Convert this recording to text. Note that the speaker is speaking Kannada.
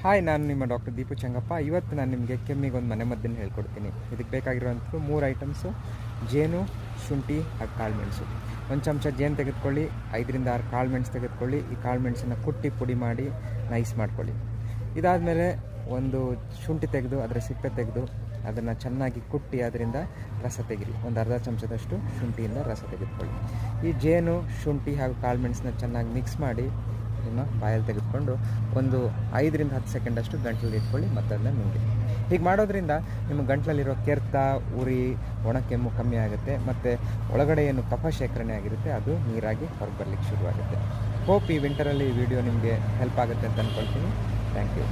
ಹಾಯ್, ನಾನು ನಿಮ್ಮ ಡಾಕ್ಟರ್ ದೀಪು ಚಂಗಪ್ಪ. ಇವತ್ತು ನಾನು ನಿಮಗೆ ಕೆಮ್ಮಿಗೆ ಒಂದು ಮನೆಮದ್ದನ್ನು ಹೇಳ್ಕೊಡ್ತೀನಿ. ಇದಕ್ಕೆ ಬೇಕಾಗಿರುವಂಥದ್ದು 3 ಐಟಮ್ಸು: ಜೇನು, ಶುಂಠಿ ಹಾಗೂ ಕಾಳುಮೆಣಸು. 1 ಚಮಚ ಜೇನು ತೆಗೆದುಕೊಳ್ಳಿ, 5ರಿಂದ 6 ಕಾಳುಮೆಣಸು ತೆಗೆದುಕೊಳ್ಳಿ. ಈ ಕಾಳುಮೆಣಸನ್ನು ಕುಟ್ಟಿ ಪುಡಿ ಮಾಡಿ ನೈಸ್ ಮಾಡ್ಕೊಳ್ಳಿ. ಇದಾದಮೇಲೆ ಒಂದು ಶುಂಠಿ ತೆಗೆದು ಅದರ ಸಿಪ್ಪೆ ತೆಗೆದು ಅದನ್ನು ಚೆನ್ನಾಗಿ ಕುಟ್ಟಿ ಅದರಿಂದ ರಸ ತೆಗಿರಿ. ಒಂದು ಅರ್ಧ ಚಮಚದಷ್ಟು ಶುಂಠಿಯಿಂದ ರಸ ತೆಗೆದುಕೊಳ್ಳಿ. ಈ ಜೇನು, ಶುಂಠಿ ಹಾಗೂ ಕಾಳುಮೆಣಸನ್ನ ಚೆನ್ನಾಗಿ ಮಿಕ್ಸ್ ಮಾಡಿ ನಿಮ್ಮ ಬಾಯಲ್ಲಿ ತೆಗೆದುಕೊಂಡು ಒಂದು 5ರಿಂದ 10 ಸೆಕೆಂಡಷ್ಟು ಗಂಟಲಲ್ಲಿ ಇಟ್ಕೊಳ್ಳಿ, ಮತ್ತು ಅದನ್ನು ನುಂಗಿ. ಹೀಗೆ ಮಾಡೋದ್ರಿಂದ ನಿಮ್ಮ ಗಂಟಲಲ್ಲಿರೋ ಕೆರೆತ, ಉರಿ, ಒಣಕೆಮ್ಮು ಕಮ್ಮಿ ಆಗುತ್ತೆ, ಮತ್ತು ಒಳಗಡೆ ಏನು ಕಫ ಶೇಖರಣೆ ಆಗಿರುತ್ತೆ ಅದು ನೀರಾಗಿ ಹೊರಗೆ ಬರಲಿಕ್ಕೆ ಶುರುವಾಗುತ್ತೆ. ಹೋಪ್ ಈ ವಿಂಟರಲ್ಲಿ ಈ ವಿಡಿಯೋ ನಿಮಗೆ ಹೆಲ್ಪ್ ಆಗುತ್ತೆ ಅಂತ ಅಂದ್ಕೊಳ್ತೀನಿ. Thank you.